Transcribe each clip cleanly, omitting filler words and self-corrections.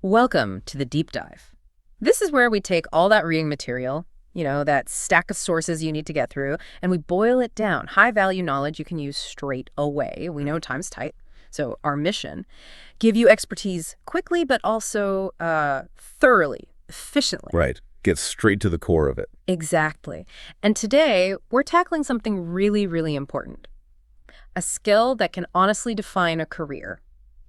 Welcome to the deep dive. This is where we take all that reading material, that stack of sources you need to get through, and we boil it down. High-value knowledge you can use straight away. We know time's tight, so our mission, give you expertise quickly, but also thoroughly, efficiently. Right. Get straight to the core of it. Exactly. And today, we're tackling something really, really important. A skill that can honestly define a career.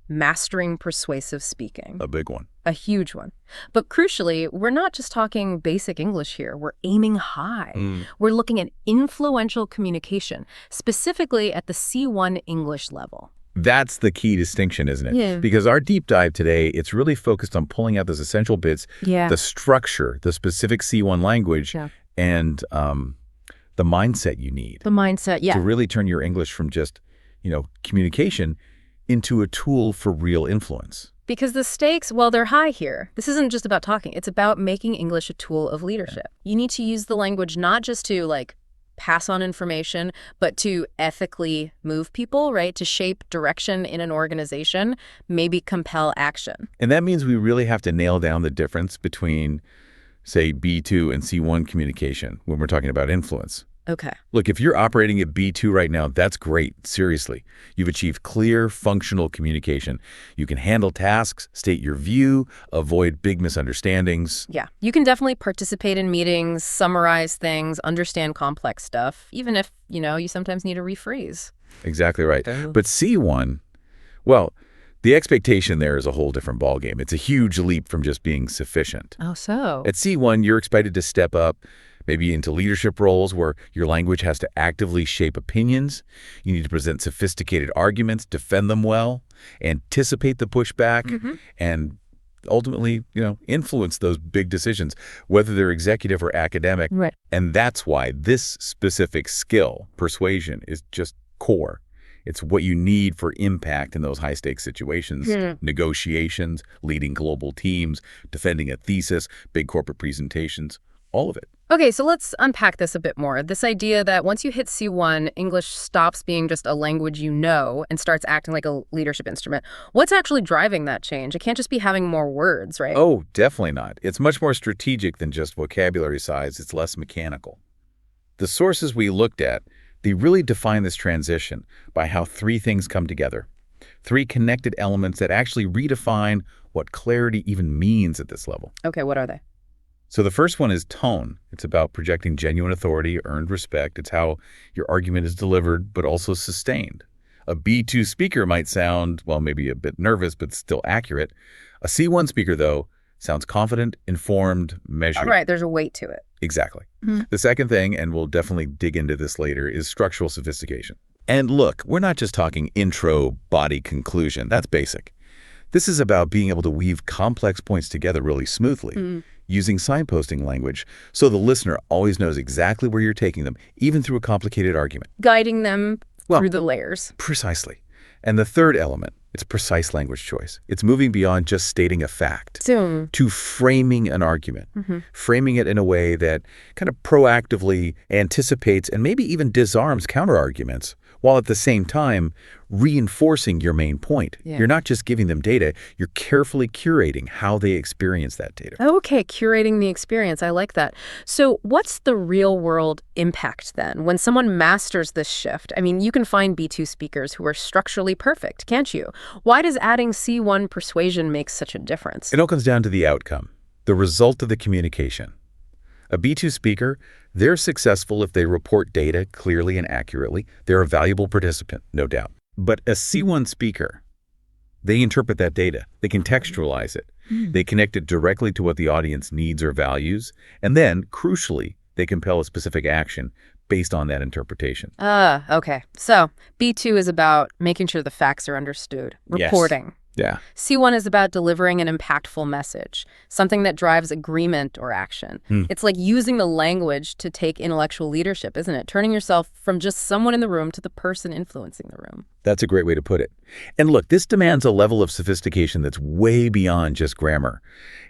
Mastering persuasive speaking. A big one. A huge one. But crucially, we're not just talking basic English here. We're aiming high. We're looking at influential communication, specifically at the C1 English level. That's the key distinction, isn't it? Yeah. Because our deep dive today, it's really focused on pulling out those essential bits, the structure, the specific C1 language, and the mindset you need. The mindset, to really turn your English from just, communication into a tool for real influence. Because the stakes, well, they're high here. This isn't just about talking. It's about making English a tool of leadership. You need to use the language not just to, pass on information, but to ethically move people, right? To shape direction in an organization, maybe compel action. And that means we really have to nail down the difference between, say, B2 and C1 communication when we're talking about influence. Okay. Look, if you're operating at B2 right now, that's great. Seriously. You've achieved clear, functional communication. You can handle tasks, state your view, avoid big misunderstandings. Yeah. You can definitely participate in meetings, summarize things, understand complex stuff, even if, you sometimes need to rephrase. Exactly right. But C1, well, the expectation there is a whole different ballgame. It's a huge leap from just being sufficient. Oh, so? At C1, you're expected to step up, maybe into leadership roles where your language has to actively shape opinions. You need to present sophisticated arguments, defend them well, anticipate the pushback, and ultimately, influence those big decisions, whether they're executive or academic. Right. And that's why this specific skill, persuasion, is just core. It's what you need for impact in those high-stakes situations, negotiations, leading global teams, defending a thesis, big corporate presentations, all of it. Okay, so let's unpack this a bit more. This idea that once you hit C1, English stops being just a language you know and starts acting like a leadership instrument. What's actually driving that change? It can't just be having more words, right? Oh, definitely not. It's much more strategic than just vocabulary size. It's less mechanical. The sources we looked at, they really define this transition by how three things come together. Three connected elements that actually redefine what clarity even means at this level. Okay, what are they? So the first one is tone. It's about projecting genuine authority, earned respect. It's how your argument is delivered, but also sustained. A B2 speaker might sound, well, maybe a bit nervous, but still accurate. A C1 speaker, though, sounds confident, informed, measured. Right, there's a weight to it. Exactly. The second thing, and we'll definitely dig into this later, is structural sophistication. And look, we're not just talking intro, body, conclusion. That's basic. This is about being able to weave complex points together really smoothly, using signposting language so the listener always knows exactly where you're taking them, even through a complicated argument. Guiding them through the layers. Precisely. And the third element, it's precise language choice. It's moving beyond just stating a fact to framing an argument, framing it in a way that kind of proactively anticipates and maybe even disarms counterarguments, while at the same time reinforcing your main point. You're not just giving them data, you're carefully curating how they experience that data. Okay, curating the experience. I like that. So what's the real world impact then? When someone masters this shift, I mean, you can find B2 speakers who are structurally perfect, can't you? Why does adding C1 persuasion make such a difference? It all comes down to the outcome, the result of the communication. A B2 speaker, they're successful if they report data clearly and accurately. They're a valuable participant, no doubt. But a C1 speaker, they interpret that data. They contextualize it. They connect it directly to what the audience needs or values. And then, crucially, they compel a specific action based on that interpretation. Okay. So B2 is about making sure the facts are understood, reporting. Yeah. C1 is about delivering an impactful message, something that drives agreement or action. It's like using the language to take intellectual leadership, isn't it? Turning yourself from just someone in the room to the person influencing the room. That's a great way to put it. And look, this demands a level of sophistication that's way beyond just grammar.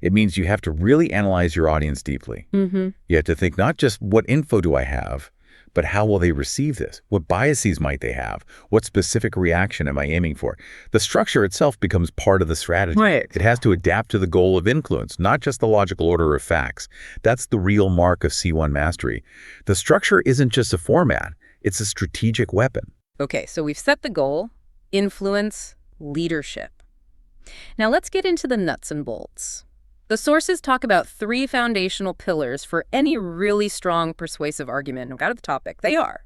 It means you have to really analyze your audience deeply. You have to think not just what info do I have, But how will they receive this? What biases might they have? What specific reaction am I aiming for? The structure itself becomes part of the strategy. Right. It has to adapt to the goal of influence, not just the logical order of facts. That's the real mark of C1 mastery. The structure isn't just a format. It's a strategic weapon. Okay, so we've set the goal, influence, leadership. Now let's get into the nuts and bolts. The sources talk about 3 foundational pillars for any really strong persuasive argument, no matter the topic. They are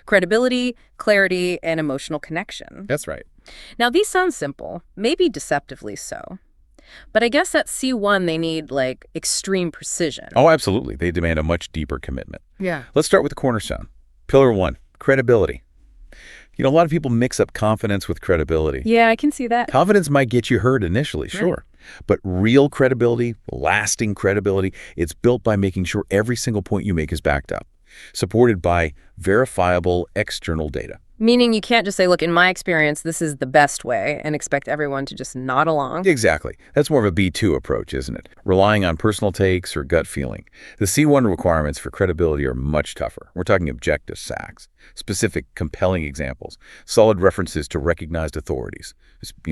credibility, clarity, and emotional connection. That's right. Now, these sound simple, maybe deceptively so. But I guess at C1, they need, like, extreme precision. Oh, absolutely. They demand a much deeper commitment. Yeah. Let's start with the cornerstone. Pillar 1, credibility. A lot of people mix up confidence with credibility. Yeah, I can see that. Confidence might get you heard initially, sure. But real credibility, lasting credibility, it's built by making sure every single point you make is backed up, supported by verifiable external data. Meaning you can't just say, look, in my experience, this is the best way, and expect everyone to just nod along. Exactly. That's more of a B2 approach, isn't it? Relying on personal takes or gut feeling. The C1 requirements for credibility are much tougher. We're talking objective facts, specific, compelling examples, solid references to recognized authorities,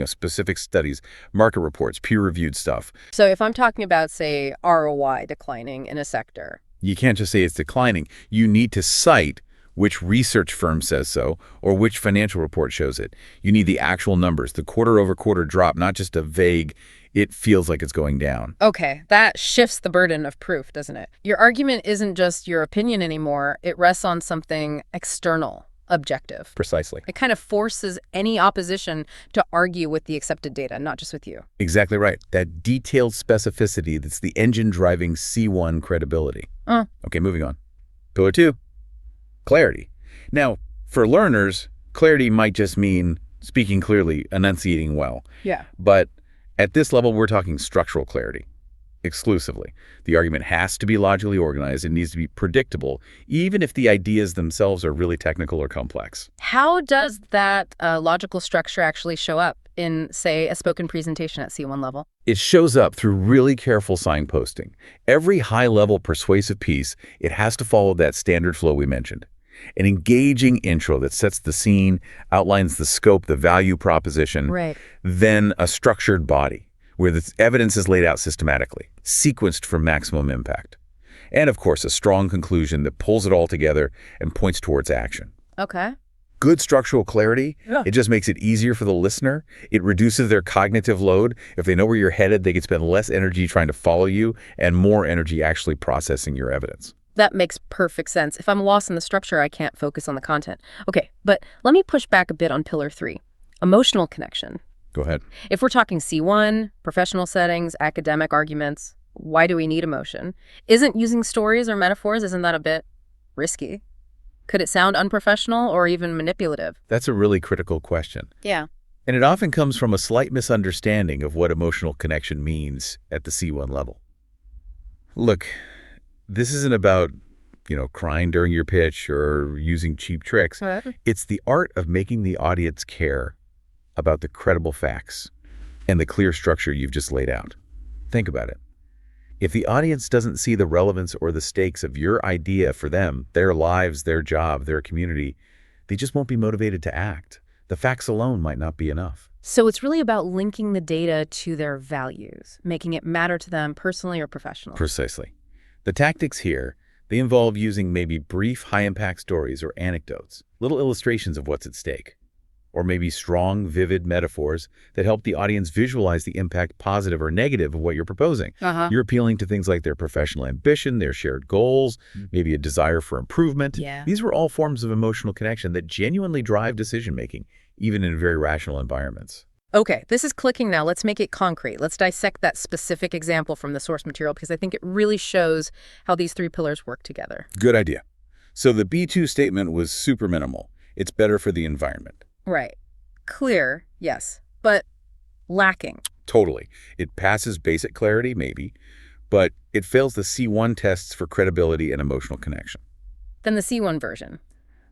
specific studies, market reports, peer-reviewed stuff. So if I'm talking about, say, ROI declining in a sector. You can't just say it's declining. You need to cite which research firm says so, or which financial report shows it. You need the actual numbers, the quarter-over-quarter drop, not just a vague, it feels like it's going down. Okay, that shifts the burden of proof, doesn't it? Your argument isn't just your opinion anymore. It rests on something external, objective. Precisely. It kind of forces any opposition to argue with the accepted data, not just with you. Exactly right. That detailed specificity that's the engine driving C1 credibility. Okay, moving on. Pillar 2. Clarity. Now, for learners, clarity might just mean speaking clearly, enunciating well. Yeah. But at this level, we're talking structural clarity exclusively. The argument has to be logically organized. It needs to be predictable, even if the ideas themselves are really technical or complex. How does that logical structure actually show up in, say, a spoken presentation at C1 level? It shows up through really careful signposting. Every high-level persuasive piece, it has to follow that standard flow we mentioned. An engaging intro that sets the scene, outlines the scope, the value proposition, Right. Then a structured body where the evidence is laid out systematically, sequenced for maximum impact. And of course, a strong conclusion that pulls it all together and points towards action. Okay. Good structural clarity, Yeah. It just makes it easier for the listener. It reduces their cognitive load. If they know where you're headed, they can spend less energy trying to follow you and more energy actually processing your evidence. That makes perfect sense. If I'm lost in the structure, I can't focus on the content. Okay, but let me push back a bit on pillar 3, emotional connection. Go ahead. If we're talking C1, professional settings, academic arguments, why do we need emotion? Isn't using stories or metaphors, isn't that a bit risky? Could it sound unprofessional or even manipulative? That's a really critical question. Yeah. And it often comes from a slight misunderstanding of what emotional connection means at the C1 level. Look, this isn't about, crying during your pitch or using cheap tricks. It's the art of making the audience care about the credible facts and the clear structure you've just laid out. Think about it. If the audience doesn't see the relevance or the stakes of your idea for them, their lives, their job, their community, they just won't be motivated to act. The facts alone might not be enough. So it's really about linking the data to their values, making it matter to them personally or professionally. Precisely. The tactics here, they involve using maybe brief, high-impact stories or anecdotes, little illustrations of what's at stake, or maybe strong, vivid metaphors that help the audience visualize the impact, positive or negative, of what you're proposing. You're appealing to things like their professional ambition, their shared goals, maybe a desire for improvement. Yeah. These are all forms of emotional connection that genuinely drive decision-making, even in very rational environments. Okay, this is clicking now. Let's make it concrete. Let's dissect that specific example from the source material because I think it really shows how these 3 pillars work together. Good idea. So the B2 statement was super minimal. It's better for the environment. Right. Clear, yes, but lacking. Totally. It passes basic clarity, maybe, but it fails the C1 tests for credibility and emotional connection. Then the C1 version.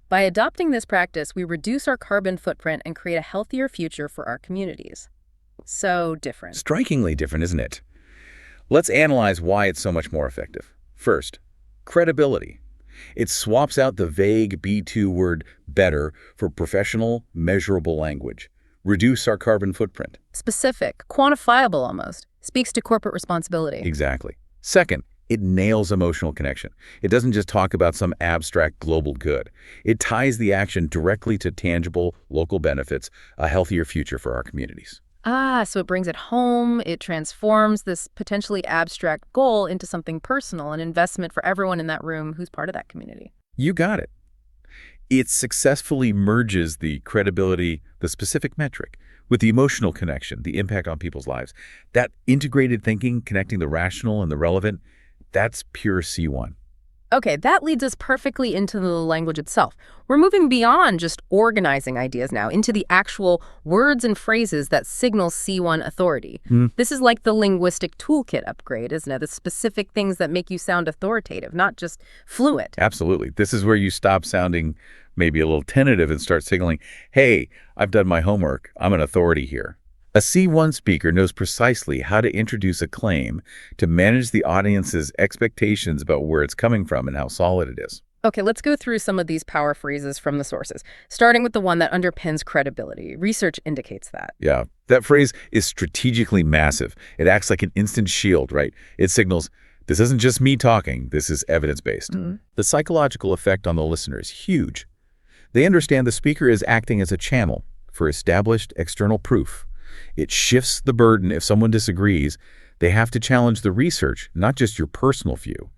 By adopting this practice, we reduce our carbon footprint and create a healthier future for our communities. So different. Strikingly different, isn't it? Let's analyze why it's so much more effective. First, credibility. It swaps out the vague B2 word better for professional, measurable language. Reduce our carbon footprint. Specific, quantifiable almost. Speaks to corporate responsibility. Exactly. Second, it nails emotional connection. It doesn't just talk about some abstract global good. It ties the action directly to tangible local benefits, a healthier future for our communities. So it brings it home, it transforms this potentially abstract goal into something personal, an investment for everyone in that room who's part of that community. You got it. It successfully merges the credibility, the specific metric, with the emotional connection, the impact on people's lives. That integrated thinking, connecting the rational and the relevant, that's pure C1. Okay, that leads us perfectly into the language itself. We're moving beyond just organizing ideas now into the actual words and phrases that signal C1 authority. This is like the linguistic toolkit upgrade, isn't it? The specific things that make you sound authoritative, not just fluent. Absolutely. This is where you stop sounding maybe a little tentative and start signaling, hey, I've done my homework. I'm an authority here. A C1 speaker knows precisely how to introduce a claim to manage the audience's expectations about where it's coming from and how solid it is. Okay, let's go through some of these power phrases from the sources, starting with the one that underpins credibility. Research indicates that. Yeah, that phrase is strategically massive. It acts like an instant shield, right? It signals, this isn't just me talking, this is evidence-based. The psychological effect on the listener is huge. They understand the speaker is acting as a channel for established external proof. It shifts the burden if someone disagrees. They have to challenge the research, not just your personal view.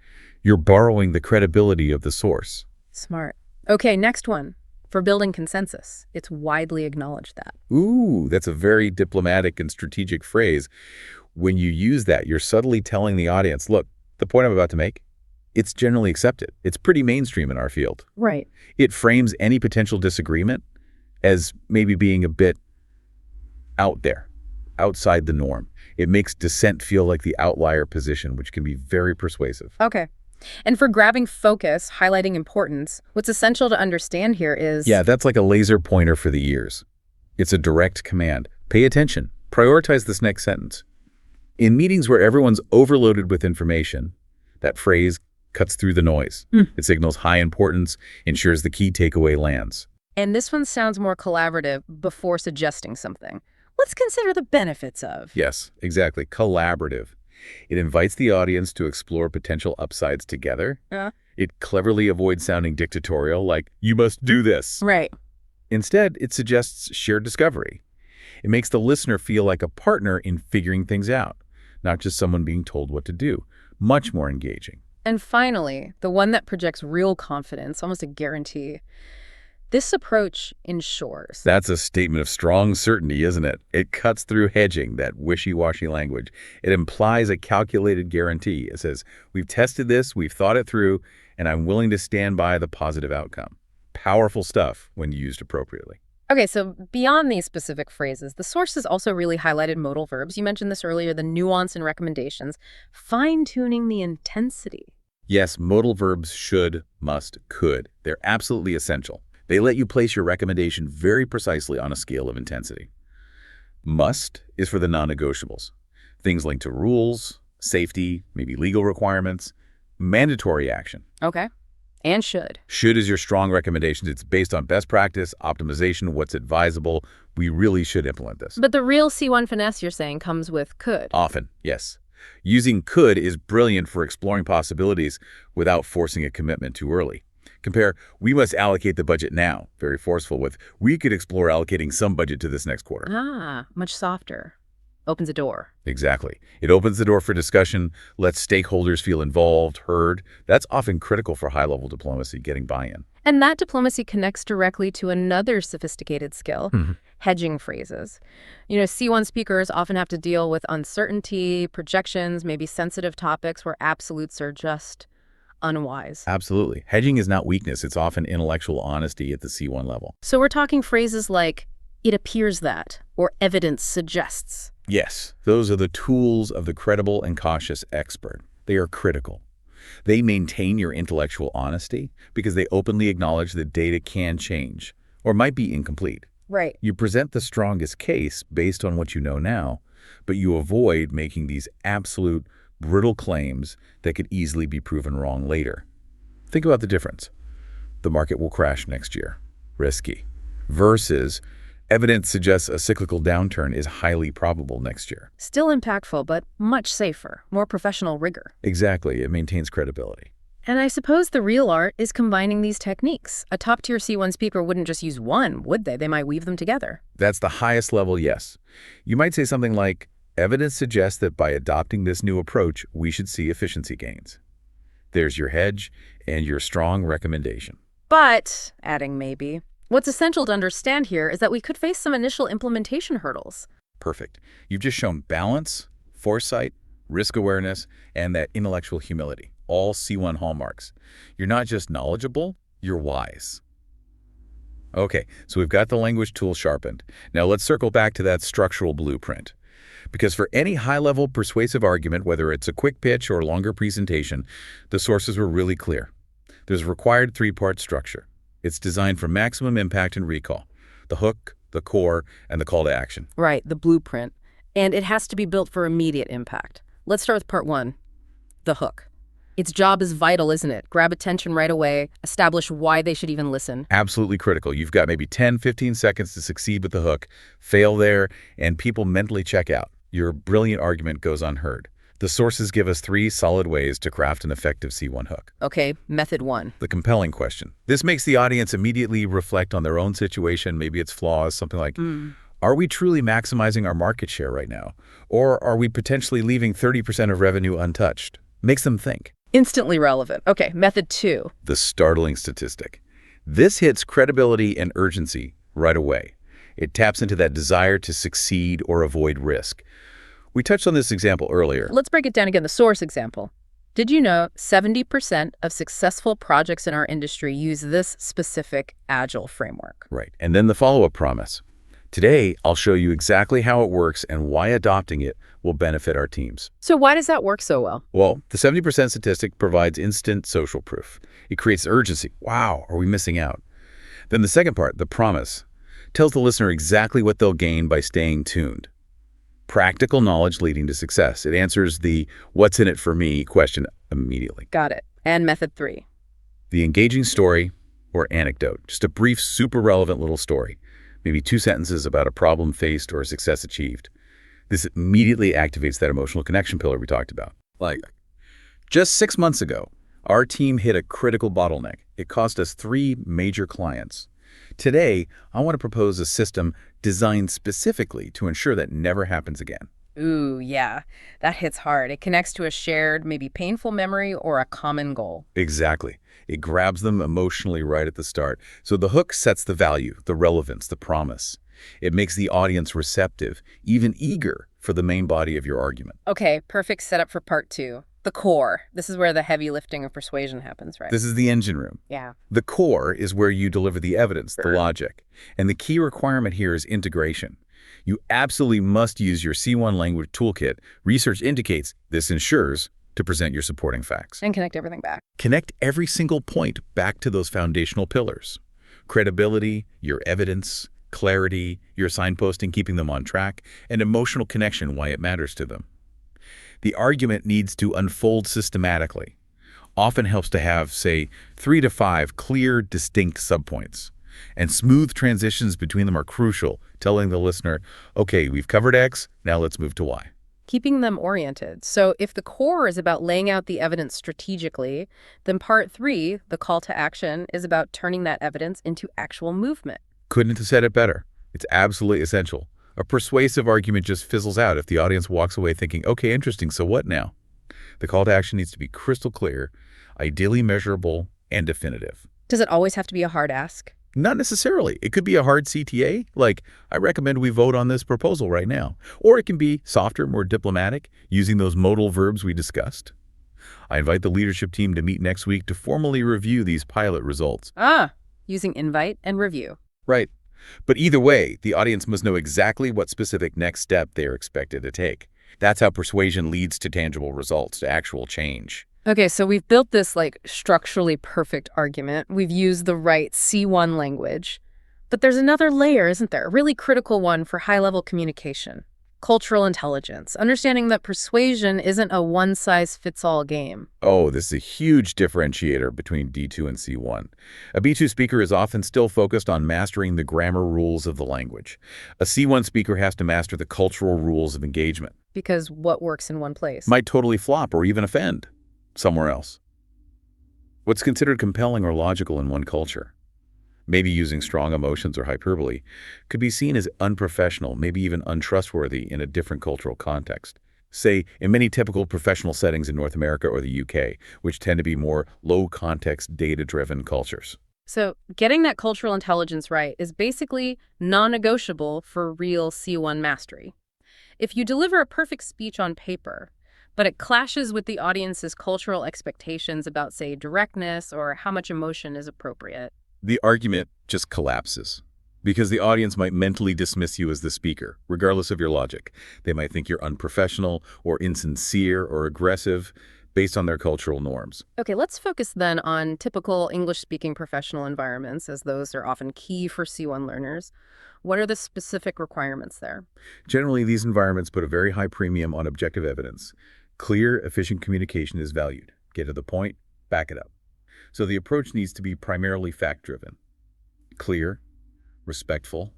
You're borrowing the credibility of the source. Smart. Okay, next one. For building consensus. It's widely acknowledged that. Ooh, that's a very diplomatic and strategic phrase. When you use that, you're subtly telling the audience, look, the point I'm about to make, it's generally accepted. It's pretty mainstream in our field. Right. It frames any potential disagreement as maybe being a bit out there, outside the norm. It makes dissent feel like the outlier position, which can be very persuasive. Okay. And for grabbing focus, highlighting importance, what's essential to understand here is... Yeah, that's like a laser pointer for the ears. It's a direct command. Pay attention. Prioritize this next sentence. In meetings where everyone's overloaded with information, that phrase cuts through the noise. It signals high importance, ensures the key takeaway lands. And this one sounds more collaborative before suggesting something. Let's consider the benefits of... Yes, exactly. Collaborative. It invites the audience to explore potential upsides together. It cleverly avoids sounding dictatorial, like, you must do this. Right. Instead, it suggests shared discovery. It makes the listener feel like a partner in figuring things out, not just someone being told what to do. Much more engaging. And finally, the one that projects real confidence, almost a guarantee. This approach ensures... That's a statement of strong certainty, isn't it? It cuts through hedging, that wishy-washy language. It implies a calculated guarantee. It says, we've tested this, we've thought it through, and I'm willing to stand by the positive outcome. Powerful stuff when used appropriately. Okay, so beyond these specific phrases, the sources also really highlighted modal verbs. You mentioned this earlier, the nuance and recommendations, fine-tuning the intensity. Yes, modal verbs should, must, could. They're absolutely essential. They let you place your recommendation very precisely on a scale of intensity. Must is for the non-negotiables. Things linked to rules, safety, maybe legal requirements. Mandatory action. Okay. And should. Should is your strong recommendations. It's based on best practice, optimization, what's advisable. We really should implement this. But the real C1 finesse, you're saying, comes with could. Often, yes. Using could is brilliant for exploring possibilities without forcing a commitment too early. Compare, we must allocate the budget now, very forceful, with we could explore allocating some budget to this next quarter. Much softer. Opens a door. Exactly. It opens the door for discussion, lets stakeholders feel involved, heard. That's often critical for high-level diplomacy, getting buy-in. And that diplomacy connects directly to another sophisticated skill, hedging phrases. You know, C1 speakers often have to deal with uncertainty, projections, maybe sensitive topics where absolutes are just unwise. Absolutely. Hedging is not weakness. It's often intellectual honesty at the C1 level. So we're talking phrases like, it appears that, or evidence suggests. Yes, those are the tools of the credible and cautious expert. They are critical. They maintain your intellectual honesty because they openly acknowledge that data can change or might be incomplete. Right. You present the strongest case based on what you know now, but you avoid making these absolute, brittle claims that could easily be proven wrong later. Think about the difference. The market will crash next year. Risky. Versus evidence suggests a cyclical downturn is highly probable next year. Still impactful, but much safer, more professional rigor. Exactly. It maintains credibility. And I suppose the real art is combining these techniques. A top-tier C1 speaker wouldn't just use one, would they? They might weave them together. That's the highest level, yes. You might say something like, evidence suggests that by adopting this new approach, we should see efficiency gains. There's your hedge and your strong recommendation. But, adding maybe, what's essential to understand here is that we could face some initial implementation hurdles. Perfect. You've just shown balance, foresight, risk awareness, and that intellectual humility. All C1 hallmarks. You're not just knowledgeable, you're wise. Okay, so we've got the language tool sharpened. Now let's circle back to that structural blueprint. Because for any high-level persuasive argument, whether it's a quick pitch or a longer presentation, the sources were really clear. There's a required three-part structure. It's designed for maximum impact and recall. The hook, the core, and the call to action. Right, the blueprint. And it has to be built for immediate impact. Let's start with part one, the hook. Its job is vital, isn't it? Grab attention right away, establish why they should even listen. Absolutely critical. You've got maybe 10, 15 seconds to succeed with the hook, fail there, and people mentally check out. Your brilliant argument goes unheard. The sources give us 3 solid ways to craft an effective C1 hook. Okay, method 1. The compelling question. This makes the audience immediately reflect on their own situation, maybe its flaws, something like, are we truly maximizing our market share right now? Or are we potentially leaving 30% of revenue untouched? Makes them think. Instantly relevant. Okay, method 2. The startling statistic. This hits credibility and urgency right away. It taps into that desire to succeed or avoid risk. We touched on this example earlier. Let's break it down again, the source example. Did you know 70% of successful projects in our industry use this specific Agile framework? Right. And then the follow-up promise. Today, I'll show you exactly how it works and why adopting it will benefit our teams. So why does that work so well? Well, the 70% statistic provides instant social proof. It creates urgency. Wow, are we missing out? Then the second part, the promise, tells the listener exactly what they'll gain by staying tuned. Practical knowledge leading to success. It answers the what's in it for me question immediately. Got it. And method 3. The engaging story or anecdote. Just a brief, super relevant little story. Maybe 2 sentences about a problem faced or a success achieved. This immediately activates that emotional connection pillar we talked about. Like, just 6 months ago, our team hit a critical bottleneck. It cost us 3 major clients. Today, I want to propose a system designed specifically to ensure that never happens again. Ooh, yeah, that hits hard. It connects to a shared, maybe painful memory or a common goal. Exactly. It grabs them emotionally right at the start. So the hook sets the value, the relevance, the promise. It makes the audience receptive, even eager for the main body of your argument. Okay, perfect setup for part 2. The core. This is where the heavy lifting of persuasion happens, right? This is the engine room. Yeah. The core is where you deliver the evidence, the logic. And the key requirement here is integration. You absolutely must use your C1 language toolkit. Research indicates this ensures to present your supporting facts. And connect everything back. Connect every single point back to those foundational pillars. Credibility, your evidence, clarity, your signposting, keeping them on track, and emotional connection, why it matters to them. The argument needs to unfold systematically. Often helps to have, say, 3 to 5 clear, distinct subpoints. And smooth transitions between them are crucial, telling the listener, okay, we've covered X, now let's move to Y. Keeping them oriented. So if the core is about laying out the evidence strategically, then part 3, the call to action, is about turning that evidence into actual movement. Couldn't have said it better. It's absolutely essential. A persuasive argument just fizzles out if the audience walks away thinking, okay, interesting, so what now? The call to action needs to be crystal clear, ideally measurable, and definitive. Does it always have to be a hard ask? Not necessarily. It could be a hard CTA, like, I recommend we vote on this proposal right now. Or it can be softer, more diplomatic, using those modal verbs we discussed. I invite the leadership team to meet next week to formally review these pilot results. Using invite and review. Right. But either way, the audience must know exactly what specific next step they are expected to take. That's how persuasion leads to tangible results, to actual change. Okay, so we've built this structurally perfect argument. We've used the right C1 language. But there's another layer, isn't there? A really critical one for high-level communication. Cultural intelligence, understanding that persuasion isn't a one-size-fits-all game. Oh, this is a huge differentiator between D2 and C1. A B2 speaker is often still focused on mastering the grammar rules of the language. A C1 speaker has to master the cultural rules of engagement. Because what works in one place Might totally flop or even offend somewhere else. What's considered compelling or logical in one culture, maybe using strong emotions or hyperbole, could be seen as unprofessional, maybe even untrustworthy in a different cultural context. Say, in many typical professional settings in North America or the UK, which tend to be more low-context, data-driven cultures. So getting that cultural intelligence right is basically non-negotiable for real C1 mastery. If you deliver a perfect speech on paper, but it clashes with the audience's cultural expectations about, say, directness or how much emotion is appropriate, The argument just collapses because the audience might mentally dismiss you as the speaker, regardless of your logic. They might think you're unprofessional or insincere or aggressive based on their cultural norms. Okay, let's focus then on typical English-speaking professional environments, as those are often key for C1 learners. What are the specific requirements there? Generally, these environments put a very high premium on objective evidence. Clear, efficient communication is valued. Get to the point, back it up. So the approach needs to be primarily fact-driven, clear, respectful,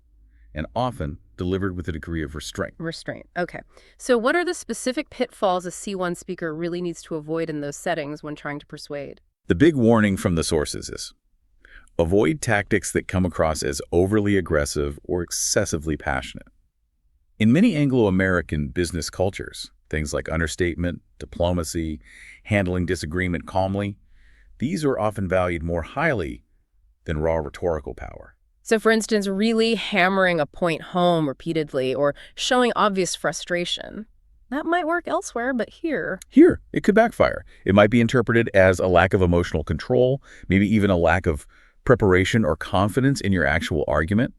and often delivered with a degree of restraint. Restraint. Okay. So what are the specific pitfalls a C1 speaker really needs to avoid in those settings when trying to persuade? The big warning from the sources is avoid tactics that come across as overly aggressive or excessively passionate. In many Anglo-American business cultures, things like understatement, diplomacy, handling disagreement calmly, these are often valued more highly than raw rhetorical power. So for instance, really hammering a point home repeatedly or showing obvious frustration. That might work elsewhere, but here... Here, it could backfire. It might be interpreted as a lack of emotional control, maybe even a lack of preparation or confidence in your actual argument.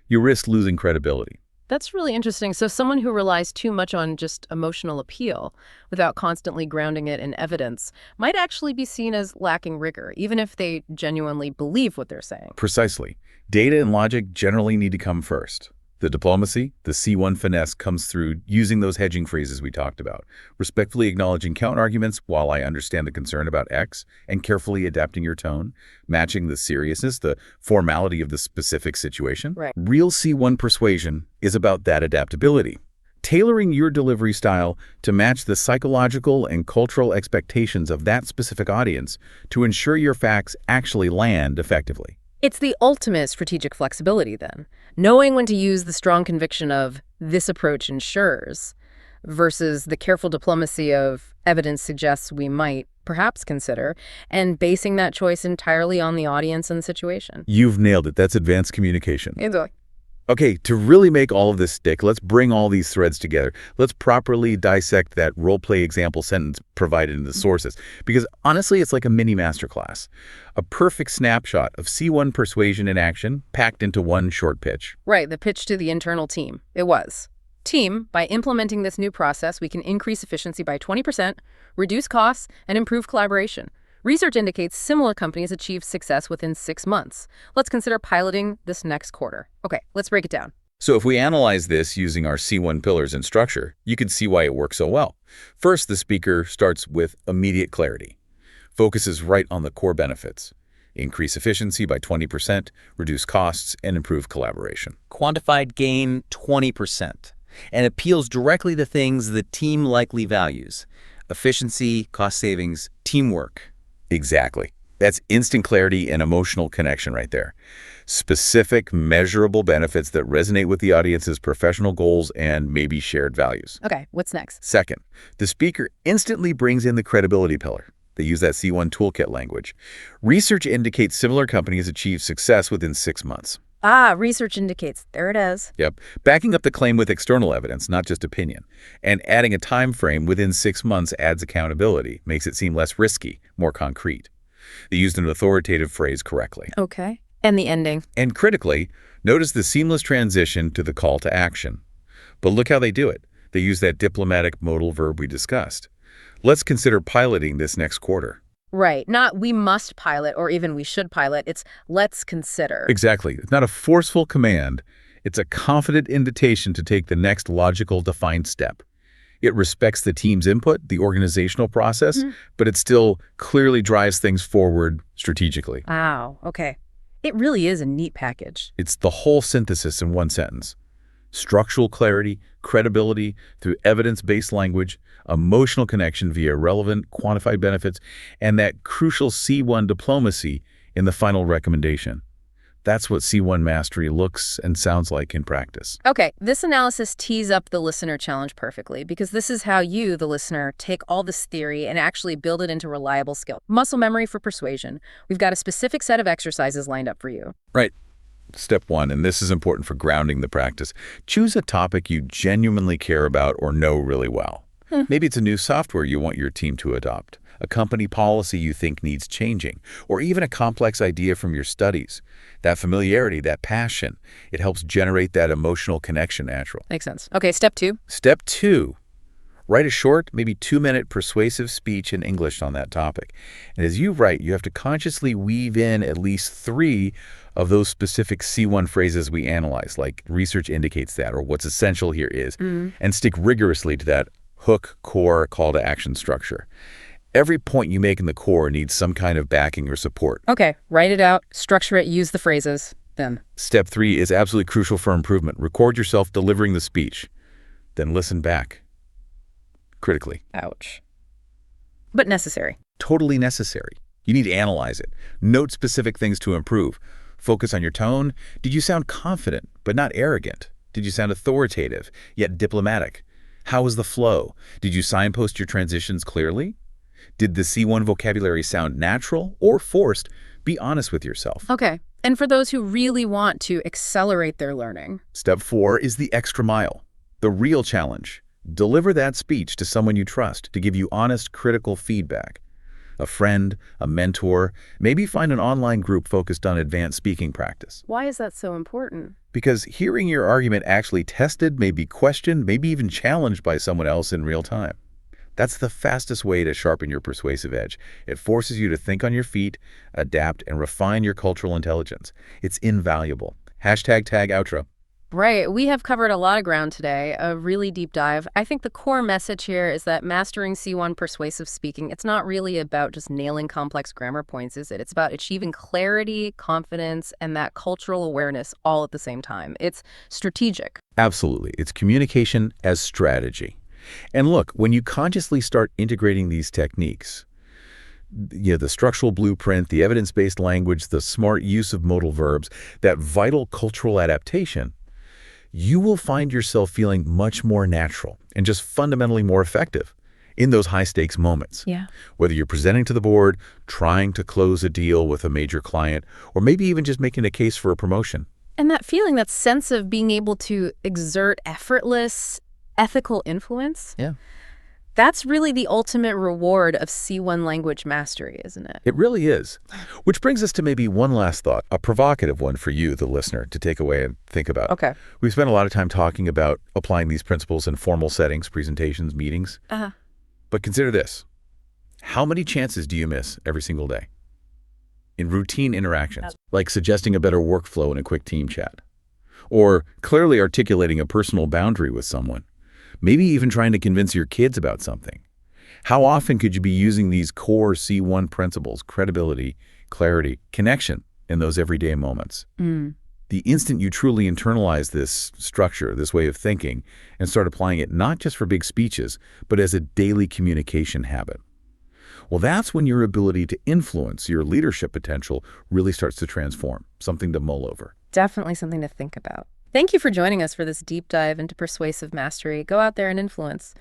You risk losing credibility. That's really interesting. So someone who relies too much on just emotional appeal without constantly grounding it in evidence might actually be seen as lacking rigor, even if they genuinely believe what they're saying. Precisely. Data and logic generally need to come first. The diplomacy, the C1 finesse, comes through using those hedging phrases we talked about, respectfully acknowledging counterarguments while I understand the concern about X, and carefully adapting your tone, matching the seriousness, the formality of the specific situation. Right. Real C1 persuasion is about that adaptability, tailoring your delivery style to match the psychological and cultural expectations of that specific audience to ensure your facts actually land effectively. It's the ultimate strategic flexibility, then. Knowing when to use the strong conviction of this approach ensures versus the careful diplomacy of evidence suggests we might perhaps consider, and basing that choice entirely on the audience and the situation. You've nailed it. That's advanced communication. Enjoy. Okay, to really make all of this stick, let's bring all these threads together. Let's properly dissect that role-play example sentence provided in the sources, because honestly, it's like a mini masterclass. A perfect snapshot of C1 persuasion in action packed into one short pitch. Right, the pitch to the internal team. It was. Team, by implementing this new process, we can increase efficiency by 20%, reduce costs, and improve collaboration. Research indicates similar companies achieve success within 6 months. Let's consider piloting this next quarter. Okay, let's break it down. So if we analyze this using our C1 pillars and structure, you can see why it works so well. First, the speaker starts with immediate clarity, focuses right on the core benefits, increase efficiency by 20%, reduce costs, and improve collaboration. Quantified gain 20%, and appeals directly to things the team likely values: efficiency, cost savings, teamwork. Exactly. That's instant clarity and emotional connection right there. Specific, measurable benefits that resonate with the audience's professional goals and maybe shared values. Okay, what's next? Second, the speaker instantly brings in the credibility pillar. They use that C1 toolkit language. Research indicates similar companies achieve success within 6 months. Research indicates. There it is. Yep. Backing up the claim with external evidence, not just opinion. And adding a time frame within 6 months adds accountability, makes it seem less risky, more concrete. They used an authoritative phrase correctly. Okay. And the ending. And critically, notice the seamless transition to the call to action. But look how they do it. They use that diplomatic modal verb we discussed. Let's consider piloting this next quarter. Right. Not we must pilot or even we should pilot. It's let's consider. Exactly. It's not a forceful command. It's a confident invitation to take the next logical, defined step. It respects the team's input, the organizational process, but it still clearly drives things forward strategically. Wow, okay. It really is a neat package. It's the whole synthesis in one sentence. Structural clarity, credibility through evidence-based language, emotional connection via relevant, quantified benefits, and that crucial C1 diplomacy in the final recommendation. That's what C1 mastery looks and sounds like in practice. Okay, this analysis tees up the listener challenge perfectly, because this is how you, the listener, take all this theory and actually build it into reliable skill. Muscle memory for persuasion. We've got a specific set of exercises lined up for you. Right. Step 1, and this is important for grounding the practice. Choose a topic you genuinely care about or know really well. Maybe it's a new software you want your team to adopt, a company policy you think needs changing, or even a complex idea from your studies. That familiarity, that passion, it helps generate that emotional connection natural. Makes sense. Okay, step 2. Step 2, write a short, maybe 2-minute persuasive speech in English on that topic. And as you write, you have to consciously weave in at least 3 of those specific C1 phrases we analyze, like research indicates that, or what's essential here is, and stick rigorously to that hook, core, call to action structure. Every point you make in the core needs some kind of backing or support. Okay, write it out, structure it, use the phrases, then. Step 3 is absolutely crucial for improvement. Record yourself delivering the speech, then listen back. Critically. Ouch. But necessary. Totally necessary. You need to analyze it. Note specific things to improve. Focus on your tone. Did you sound confident, but not arrogant? Did you sound authoritative, yet diplomatic? How was the flow? Did you signpost your transitions clearly? Did the C1 vocabulary sound natural or forced? Be honest with yourself. Okay, and for those who really want to accelerate their learning. Step 4 is the extra mile, the real challenge. Deliver that speech to someone you trust to give you honest, critical feedback. A friend, a mentor, maybe find an online group focused on advanced speaking practice. Why is that so important? Because hearing your argument actually tested, maybe questioned, maybe even challenged by someone else in real time. That's the fastest way to sharpen your persuasive edge. It forces you to think on your feet, adapt, and refine your cultural intelligence. It's invaluable. #tag outro. Right. We have covered a lot of ground today, a really deep dive. I think the core message here is that mastering C1 persuasive speaking, it's not really about just nailing complex grammar points, is it? It's about achieving clarity, confidence, and that cultural awareness all at the same time. It's strategic. Absolutely. It's communication as strategy. And look, when you consciously start integrating these techniques, the structural blueprint, the evidence-based language, the smart use of modal verbs, that vital cultural adaptation, you will find yourself feeling much more natural and just fundamentally more effective in those high-stakes moments. Yeah. Whether you're presenting to the board, trying to close a deal with a major client, or maybe even just making a case for a promotion. And that feeling, that sense of being able to exert effortless, ethical influence, that's really the ultimate reward of C1 language mastery, isn't it? It really is. Which brings us to maybe one last thought, a provocative one for you, the listener, to take away and think about. Okay. We've spent a lot of time talking about applying these principles in formal settings, presentations, meetings. But consider this. How many chances do you miss every single day? In routine interactions, like suggesting a better workflow in a quick team chat, or clearly articulating a personal boundary with someone, maybe even trying to convince your kids about something. How often could you be using these core C1 principles, credibility, clarity, connection, in those everyday moments? The instant you truly internalize this structure, this way of thinking, and start applying it not just for big speeches, but as a daily communication habit, well, that's when your ability to influence, your leadership potential, really starts to transform, something to mull over. Definitely something to think about. Thank you for joining us for this deep dive into persuasive mastery. Go out there and influence.